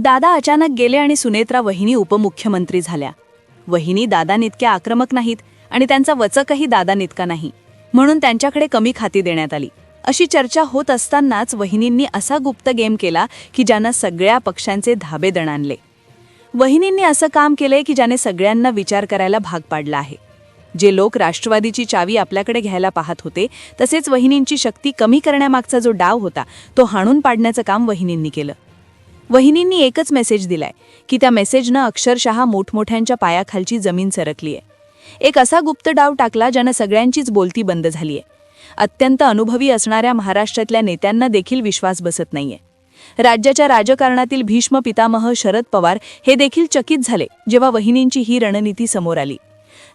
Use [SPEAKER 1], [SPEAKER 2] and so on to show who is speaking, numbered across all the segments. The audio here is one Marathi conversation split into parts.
[SPEAKER 1] दादा अचानक गेले आणि सुनेत्रा वहिनी उपमुख्यमंत्री झाल्या. वहिनी दादांइतक्या आक्रमक नाहीत आणि त्यांचा वचकही दादांइतका नाही, म्हणून त्यांच्याकडे कमी खाती देण्यात आली. अशी चर्चा होत असतानाच वहिनींनी असा गुप्त गेम केला की ज्यानं सगळ्या पक्षांचे धाबे दणाणले. वहिनींनी असं काम केलंय की ज्याने सगळ्यांना विचार करायला भाग पाडला आहे. जे लोक राष्ट्रवादीची चावी आपल्याकडे घ्यायला पाहत होते, तसेच वहिनींची शक्ती कमी करण्यामागचा जो डाव होता तो हाणून पाडण्याचं काम वहिनींनी केलं. वहिनींनी एकच मेसेज दिलाय की त्या मेसेजनं अक्षरशः मोठमोठ्यांच्या पायाखालची जमीन सरकलीय. एक असा गुप्त डाव टाकला ज्यानं सगळ्यांचीच बोलती बंद झालीय. अत्यंत अनुभवी असणाऱ्या महाराष्ट्रातल्या नेत्यांना देखील विश्वास बसत नाहीये. राज्याच्या राजकारणातील भीष्म पितामह शरद पवार हे देखील चकित झाले जेव्हा वहिनींची ही रणनीती समोर आली.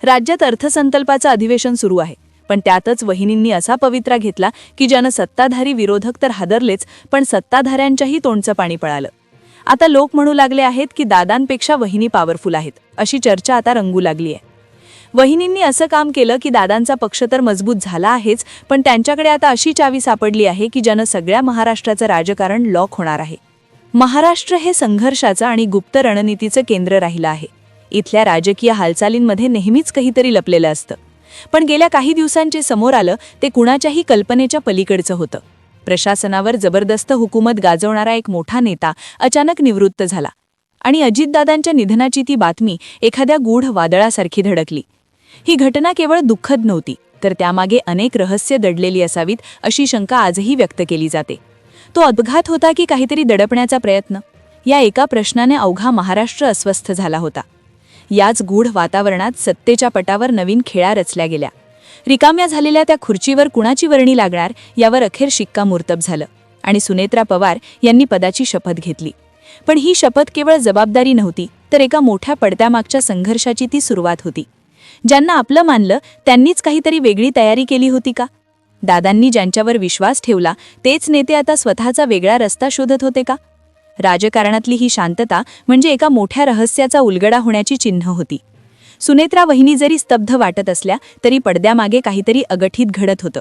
[SPEAKER 1] राज्यात अर्थसंकल्पाचं अधिवेशन सुरू आहे, पण त्यातच वहिनींनी असा पवित्रा घेतला की ज्यानं सत्ताधारी विरोधक तर हादरलेच, पण सत्ताधाऱ्यांच्याही तोंडचं पाणी पळालं. आता लोक म्हणू लागले आहेत की दादांपेक्षा वहिनी पॉवरफुल आहेत, अशी चर्चा आता रंगू लागली आहे. वहिनींनी असं काम केलं की दादांचा पक्ष तर मजबूत झाला आहेच, पण त्यांच्याकडे आता अशी चावी सापडली आहे की ज्यानं सगळ्या महाराष्ट्राचं राजकारण लॉक होणार आहे. महाराष्ट्र हे संघर्षाचं आणि गुप्त रणनीतीचं केंद्र राहिलं आहे. इथल्या राजकीय हालचालींमध्ये नेहमीच काहीतरी लपलेलं असतं, पण गेल्या काही दिवसांचे समोर आलं ते कुणाच्याही कल्पनेच्या पलीकडचं होतं. प्रशासनावर जबरदस्त हुकूमत गाजवणारा एक मोठा नेता अचानक निवृत्त झाला आणि अजितदादांच्या निधनाची ती बातमी एखाद्या गूढ वादळासारखी धडकली. ही घटना केवळ दुःखद नव्हती, तर त्यामागे अनेक रहस्य दडलेली असावीत अशी शंका आजही व्यक्त केली जाते. तो अपघात होता की काहीतरी दडपण्याचा प्रयत्न? या एका प्रश्नाने अवघा महाराष्ट्र अस्वस्थ झाला होता. याच गूढ वातावरणात सत्तेच्या पटावर नवीन खेळा रचल्या गेल्या. रिकाम्या झालेल्या त्या खुर्चीवर कुणाची वर्णी लागणार यावर अखेर शिक्कामोर्तब झालं आणि सुनेत्रा पवार यांनी पदाची शपथ घेतली. पण ही शपथ केवळ जबाबदारी नव्हती, तर एका मोठ्या पडद्यामागच्या संघर्षाची ती सुरुवात होती. ज्यांना आपलं मानलं त्यांनीच काहीतरी वेगळी तयारी केली होती का? दादांनी ज्यांच्यावर विश्वास ठेवला तेच नेते आता स्वतःचा वेगळा रस्ता शोधत होते का? राजकारणातली ही शांतता म्हणजे एका मोठ्या रहस्याचा उलगडा होण्याची चिन्ह होती. सुनेत्रा वहिनी जरी स्तब्ध वाटत असल्या तरी पडद्यामागे काहीतरी अगठीत घडत होतं.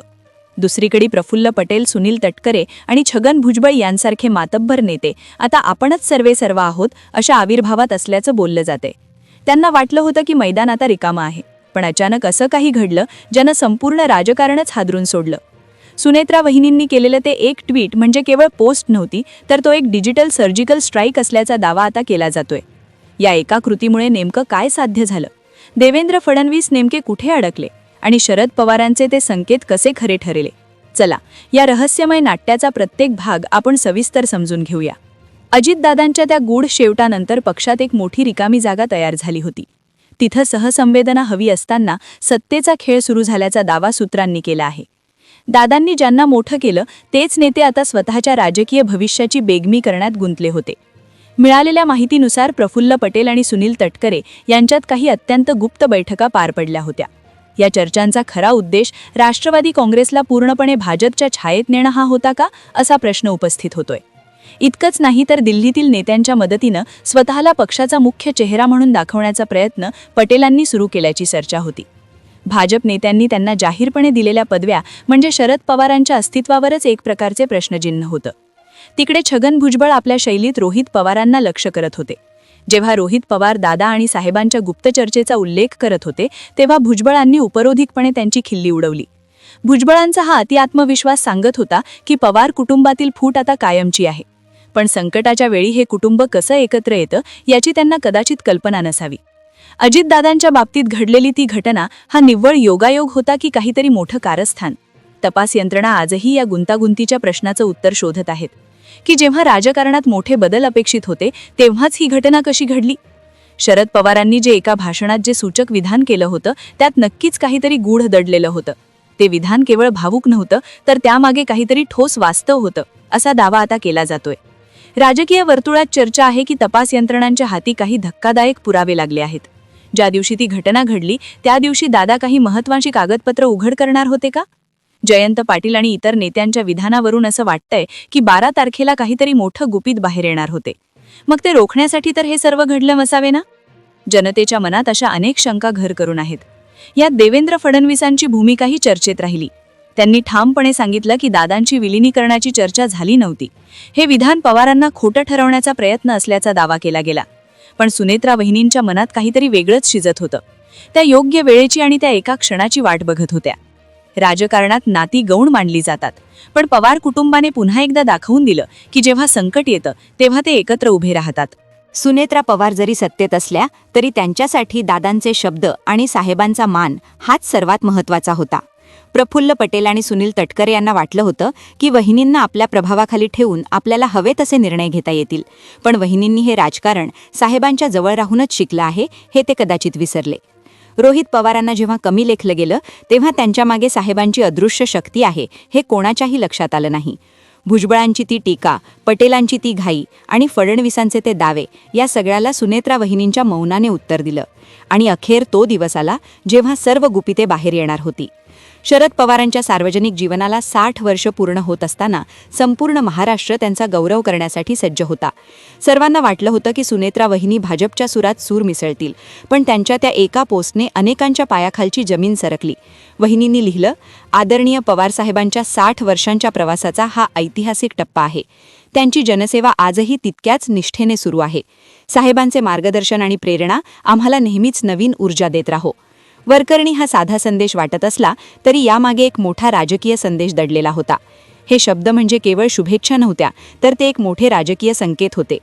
[SPEAKER 1] दुसरीकडे प्रफुल्ल पटेल, सुनील तटकरे आणि छगन भुजबळ यांसारखे मातब्बर नेते आता आपणच सर्वेसर्वा आहोत अशा आविर्भावात असल्याचं बोललं जाते. त्यांना वाटलं होतं की मैदान आता रिकामं आहे, पण अचानक असं काही घडलं ज्यानं संपूर्ण राजकारणच हादरून सोडलं. सुनेत्रा वहिनींनी केलेलं ते एक ट्विट म्हणजे केवळ पोस्ट नव्हती, तर तो एक डिजिटल सर्जिकल स्ट्राईक असल्याचा दावा आता केला जातोय. या एका कृतीमुळे नेमकं काय साध्य झालं? देवेंद्र फडणवीस नेमके कुठे अडकले आणि शरद पवारांचे ते संकेत कसे खरे ठरले? चला, या रहस्यमय नाट्याचा प्रत्येक भाग आपण सविस्तर समजून घेऊया. अजितदादांच्या त्या गूढ शेवटानंतर पक्षात एक मोठी रिकामी जागा तयार झाली होती. तिथं सहसंवेदना हवी असताना सत्तेचा खेळ सुरू झाल्याचा दावा सूत्रांनी केला आहे. दादांनी ज्यांना मोठं केलं तेच नेते आता स्वतःच्या राजकीय भविष्याची बेगमी करण्यात गुंतले होते. मिळालेल्या माहितीनुसार प्रफुल्ल पटेल आणि सुनील तटकरे यांच्यात काही अत्यंत गुप्त बैठका पार पडल्या होत्या. या चर्चांचा खरा उद्देश राष्ट्रवादी काँग्रेसला पूर्णपणे भाजपच्या छायेत नेणं हा होता का, असा प्रश्न उपस्थित होतोय. इतकंच नाही तर दिल्लीतील नेत्यांच्या मदतीनं स्वतःला पक्षाचा मुख्य चेहरा म्हणून दाखवण्याचा प्रयत्न पटेलांनी सुरू केल्याची चर्चा होती. भाजप नेत्यांनी त्यांना जाहीरपणे दिलेल्या पदव्या म्हणजे शरद पवारांच्या अस्तित्वावरच एक प्रकारचे प्रश्नचिन्ह होतं. तिकडे छगन भुजबळ आपल्या शैलीत रोहित पवारांना लक्ष करत होते. जेव्हा रोहित पवार दादा आणि साहेबांच्या गुप्त चर्चेचा उल्लेख करत होते तेव्हा भुजबळांनी उपरोधिकपणे त्यांची खिल्ली उडवली. भुजबळांचा हा अतिआत्मविश्वास सांगत होता की पवार कुटुंबातील फूट आता कायमची आहे, पण संकटाच्या वेळी हे कुटुंब कसं एकत्र येतं याची त्यांना कदाचित कल्पना नसावी. अजितदादांच्या बाबतीत घडलेली ती घटना हा निव्वळ योगायोग होता की काहीतरी मोठं कारस्थान? तपास यंत्रणा आजही या गुंतागुंतीच्या प्रश्नाचं उत्तर शोधत आहेत की जेव्हा राजकारणात मोठे बदल अपेक्षित होते तेव्हाच ही घटना कशी घडली? शरद पवारांनी जे एका भाषणात जे सूचक विधान केलं होतं त्यात नक्कीच काहीतरी गूढ दडलेलं होतं. ते विधान केवळ भावुक नव्हतं, तर त्यामागे काहीतरी ठोस वास्तव होतं असा दावा आता केला जातोय. राजकीय वर्तुळात चर्चा आहे की तपास यंत्रणांच्या हाती काही धक्कादायक पुरावे लागले आहेत. ज्या दिवशी ती घटना घडली त्या दिवशी दादा काही महत्त्वाची कागदपत्र उघड करणार होते का? जयंत पाटील आणि इतर नेत्यांच्या विधानावरून असं वाटतंय की 12 तारखेला काहीतरी मोठं गुपित बाहेर येणार होते. मग ते रोखण्यासाठी तर हे सर्व घडलं असावे ना? जनतेच्या मनात अशा अनेक शंका घर करून आहेत. यात देवेंद्र फडणवीसांची भूमिकाही चर्चेत राहिली. त्यांनी ठामपणे सांगितलं की दादांची विलिनीकरणाची चर्चा झाली नव्हती. हे विधान पवारांना खोटं ठरवण्याचा प्रयत्न असल्याचा दावा केला गेला. पण सुनेत्रा वहिनींच्या मनात काहीतरी वेगळंच शिजत होतं. त्या योग्य वेळेची आणि त्या एका क्षणाची वाट बघत होत्या. राजकारणात नाती गौण मानली जातात, पण पवार कुटुंबाने पुन्हा एकदा दाखवून दिलं की जेव्हा संकट येतं तेव्हा ते एकत्र उभे राहतात.
[SPEAKER 2] सुनेत्रा पवार जरी सत्तेत असल्या तरी त्यांच्यासाठी दादांचे शब्द आणि साहेबांचा मान हाच सर्वात महत्त्वाचा होता. प्रफुल्ल पटेल आणि सुनील तटकरे यांना वाटलं होतं की वहिनींना आपल्या प्रभावाखाली ठेवून आपल्याला हवे तसे निर्णय घेता येतील, पण वहिनींनी हे राजकारण साहेबांच्या जवळ राहूनच शिकलं आहे हे ते कदाचित विसरले. रोहित पवारांना जेव्हा कमी लेखलं गेलं तेव्हा त्यांच्यामागे साहेबांची अदृश्य शक्ती आहे हे कोणाच्याही लक्षात आलं नाही. भुजबळांची ती टीका, पटेलांची ती घाई आणि फडणवीसांचे ते दावे या सगळ्याला सुनेत्रा वहिनींच्या मौनाने उत्तर दिलं. आणि अखेर तो दिवस आला जेव्हा सर्व गुपिते बाहेर येणार होती. शरद पवारांच्या सार्वजनिक जीवनाला 60 वर्ष पूर्ण होत असताना संपूर्ण महाराष्ट्र त्यांचा गौरव करण्यासाठी सज्ज होता. सर्वांना वाटलं होतं की सुनेत्रा वहिनी भाजपच्या सुरात सूर मिसळतील, पण त्यांच्या त्या एका पोस्टने अनेकांच्या पायाखालची जमीन सरकली. वहिनींनी लिहिलं, आदरणीय पवारसाहेबांच्या 60 वर्षांच्या प्रवासाचा हा ऐतिहासिक टप्पा आहे. त्यांची जनसेवा आजही तितक्याच निष्ठेने सुरू आहे. साहेबांचे मार्गदर्शन आणि प्रेरणा आम्हाला नेहमीच नवीन ऊर्जा देत राहो. वरकरणी हा साधा संदेश वाटत असला तरी यामागे एक मोठा राजकीय संदेश दडलेला होता. हे शब्द म्हणजे केवळ शुभेच्छा नव्हत्या, तर ते एक मोठे राजकीय संकेत होते.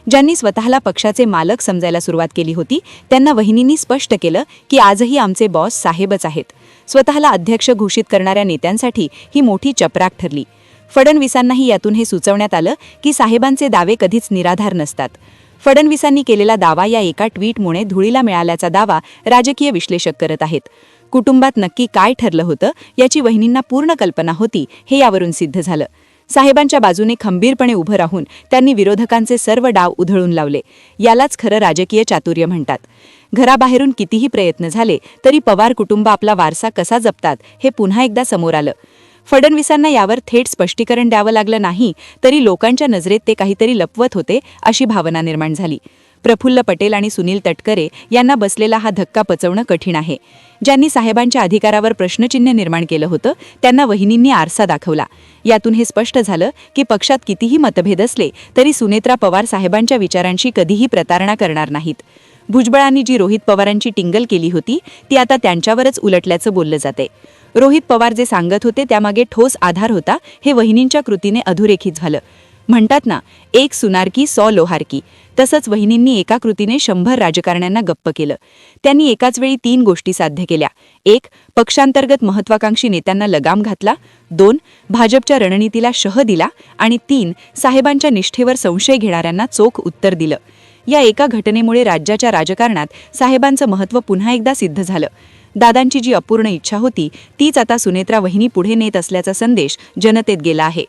[SPEAKER 2] ज्यांनी स्वतःला पक्षाचे मालक समजायला सुरुवात केली होती त्यांना वहिनींनी स्पष्ट केलं की आजही आमचे बॉस साहेबच आहेत. स्वतःला अध्यक्ष घोषित करणाऱ्या नेत्यांसाठी ही मोठी चपराक ठरली. फडणवीसांनाही यातून हे सुचवण्यात आलं की साहेबांचे दावे कधीच निराधार नसतात. फडणवीसांनी केलेला दावा या एका ट्विटमुळे धुळीला मिळाल्याचा दावा राजकीय विश्लेषक करत आहेत. कुटुंबात नक्की काय ठरलं होतं याची वहिनींना पूर्ण कल्पना होती हे यावरून सिद्ध झालं. साहेबांच्या बाजूने खंबीरपणे उभं राहून त्यांनी विरोधकांचे सर्व डाव उधळून लावले. यालाच खरं राजकीय चातुर्य म्हणतात. घराबाहेरून कितीही प्रयत्न झाले तरी पवार कुटुंब आपला वारसा कसा जपतात हे पुन्हा एकदा समोर आलं. फडणवीसांना यावर थेट स्पष्टीकरण द्यावं लागलं नाही तरी लोकांच्या नजरेत ते काहीतरी लपवत होते अशी भावना निर्माण झाली. प्रफुल्ल पटेल आणि सुनील तटकरे यांना बसलेला हा धक्का पचवणं कठीण आहे. ज्यांनी साहेबांच्या अधिकारावर प्रश्नचिन्ह निर्माण केलं होतं त्यांना वहिनींनी आरसा दाखवला. यातून हे स्पष्ट झालं की पक्षात कितीही मतभेद असले तरी सुनेत्रा पवार साहेबांच्या विचारांशी कधीही प्रतारणा करणार नाहीत. भुजबळांनी जी रोहित पवारांची टिंगल केली होती ती आता त्यांच्यावरच उलटल्याचं बोललं जाते. रोहित पवार जे सांगत होते त्यामागे ठोस आधार होता हे वहिनींच्या कृतीने अधोरेखित झालं. म्हणतात ना, एक सुनार की 100 लोहार की, तसंच वहिनींनी एका कृतीने 100 राजकारण्यांना गप्प केलं. त्यांनी एकाच वेळी 3 गोष्टी साध्य केल्या. 1. पक्षांतर्गत महत्वाकांक्षी नेत्यांना लगाम घातला. 2. भाजपच्या रणनीतीला शह दिला. आणि 3. साहेबांच्या निष्ठेवर संशय घेणाऱ्यांना चोख उत्तर दिलं. या एका घटनेमुळे राज्याच्या राजकारणात साहेबांचं महत्त्व पुन्हा एकदा सिद्ध झालं. दादांची जी अपूर्ण इच्छा होती तीच आता सुनेत्रा वहिनी पुढे नेत असल्याचा संदेश जनतेत गेला आहे.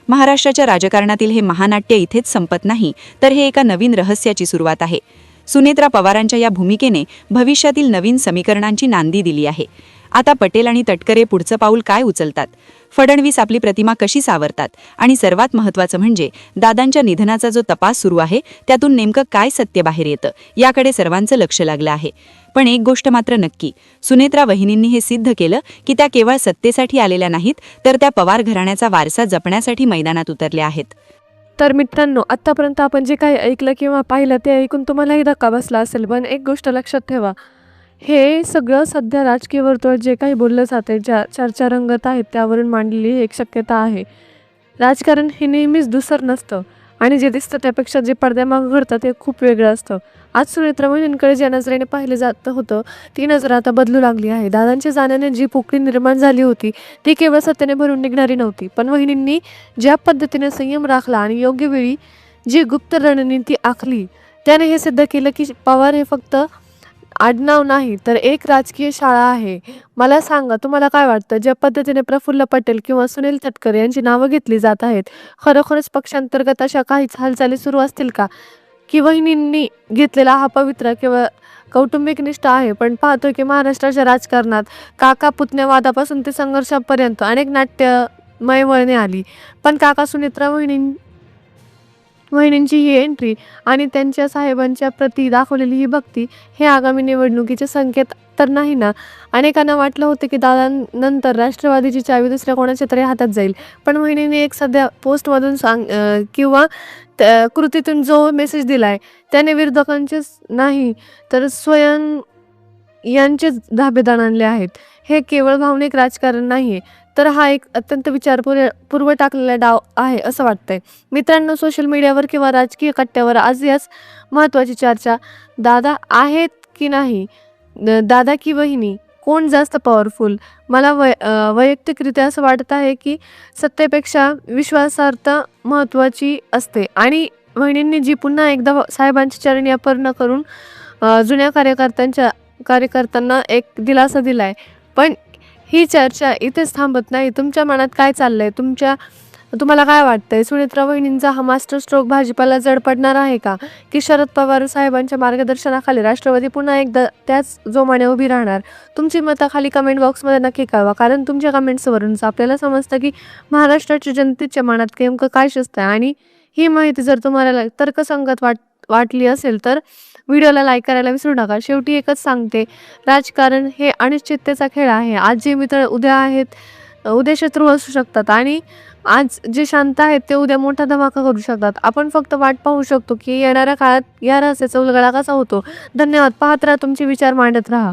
[SPEAKER 2] महाराष्ट्राच्या राजकारणातील हे महानाट्य इथेच संपत नाही, तर हे एका नवीन रहस्याची सुरुवात आहे. सुनेत्रा पवारांच्या या भूमिकेने भविष्यातील नवीन समीकरणांची नांदी दिली आहे. आता पटेल आणि तटकरे पुढचं पाऊल काय उचलतात, फडणवीस आपली प्रतिमा कशी सावरतात आणि सर्वात महत्त्वाचं म्हणजे दादांच्या निधनाचा जो तपास सुरू आहे त्यातून नेमकं काय सत्य बाहेर येतं याकडे सर्वांचं लक्ष लागलं आहे. पण एक गोष्ट मात्र नक्की, सुनेत्रा वहिनींनी हे सिद्ध केलं की त्या केवळ सत्तेसाठी आलेल्या नाहीत, तर त्या पवार घराण्याचा वारसा जपण्यासाठी मैदानात उतरल्या आहेत.
[SPEAKER 3] तर मित्रांनो, आत्तापर्यंत आपण जे काही ऐकलं किंवा पाहिलं ते ऐकून तुम्हालाही धक्का बसला असेल, पण एक गोष्ट लक्षात ठेवा, हे सगळं सध्या राजकीय वर्तुळात जे काही बोललं जाते, ज्या चर्चा रंगत आहेत त्यावरून मांडलेली एक शक्यता आहे. राजकारण हे नेहमीच दुसर नसतं आणि जे दिसतं त्यापेक्षा जे पडद्यामागं घडतं ते खूप वेगळं असतं. आज सुनेत्रा वहिनींकडे ज्या नजरेने पाहिलं जात होतं ती नजर आता बदलू लागली आहे. दादांच्या जाण्याने जी पोकळी निर्माण झाली होती ती केवळ सत्तेने भरून निघणारी नव्हती, पण वहिनींनी ज्या पद्धतीने संयम राखला आणि योग्य वेळी जी गुप्त रणनीती आखली त्याने हे सिद्ध केलं की पवार हे फक्त आडनाव नाही तर एक राजकीय शाळा आहे. मला सांगा, तुम्हाला काय वाटतं, ज्या पद्धतीने प्रफुल्ल पटेल किंवा सुनील तटकरे यांची नावं घेतली जात आहेत, खरोखरच पक्षांतर्गत अशा काहीच हालचाली सुरू असतील का, की वहिनींनी घेतलेला हा पवित्र किंवा कौटुंबिक निष्ठा आहे? पण पाहतोय की महाराष्ट्राच्या राजकारणात काका पुतण्यावादापासून ते संघर्षापर्यंत अनेक नाट्यमय वळणे आली, पण काका सुनेत्रा वहिनींची ही एंट्री आणि त्यांच्या साहेबांच्या प्रती दाखवलेली ही भक्ती हे आगामी निवडणुकीचे संकेत तर नाही ना. अनेकांना वाटलं होतं की दादांनंतर राष्ट्रवादीची चावी दुसऱ्या कोणाच्या तरी हातात जाईल. पण वहिनींनी एक सध्या पोस्टमधून किंवा कृतीतून जो मेसेज दिलाय त्याने विरोधकांचेच नाही तर स्वयं यांचेच धाबेदार आणले आहेत. हे केवळ भावनिक राजकारण नाहीये, तर हा एक अत्यंत पूर्व टाकलेला डाव आहे असं वाटतंय. मित्रांनो, सोशल मीडियावर किंवा राजकीय कट्ट्यावर आज याच महत्त्वाची चर्चा, दादा आहेत की नाही, दादा की वहिनी, कोण जास्त पॉवरफुल? मला वैयक्तिकरित्या असं वाटत आहे की सत्तेपेक्षा विश्वासार्हता महत्त्वाची असते आणि वहिनींनी जी पुन्हा एकदा साहेबांची चरणी अर्पण करून जुन्या कार्यकर्त्यांना एक दिलासा दिलाय. पण ही चर्चा इथेच थांबत नाही. तुमच्या मनात काय चाललंय? तुम्हाला काय वाटतंय? सुनेत्रा वहिनींचा हा मास्टर स्ट्रोक भाजपाला जड पडणार आहे का? की शरद पवार साहेबांच्या मार्गदर्शनाखाली राष्ट्रवादी पुन्हा एकदा त्याच जोमाने उभी राहणार? तुमची मतं खाली कमेंट बॉक्समध्ये नक्की कळवा, कारण तुमच्या कमेंट्सवरूनच आपल्याला समजतं की महाराष्ट्राच्या जनतेच्या मनात नेमकं काय शिजतंय. आणि ही माहिती जर तुम्हाला तर्कसंगत वाटली असेल तर व्हिडिओला लाईक करायला विसरू नका. शेवटी एकच सांगते, राजकारण हे अनिश्चिततेचा खेळ आहे. आज जे मित्र उद्या शत्रू असू शकतात आणि आज जे शांत आहेत ते उद्या मोठा धमाका करू शकतात. आपण फक्त वाट पाहू शकतो की येणाऱ्या काळात या रहस्याचा उलगडा कसा होतो. धन्यवाद. पाहत राहा, तुमचे विचार मांडत राहा.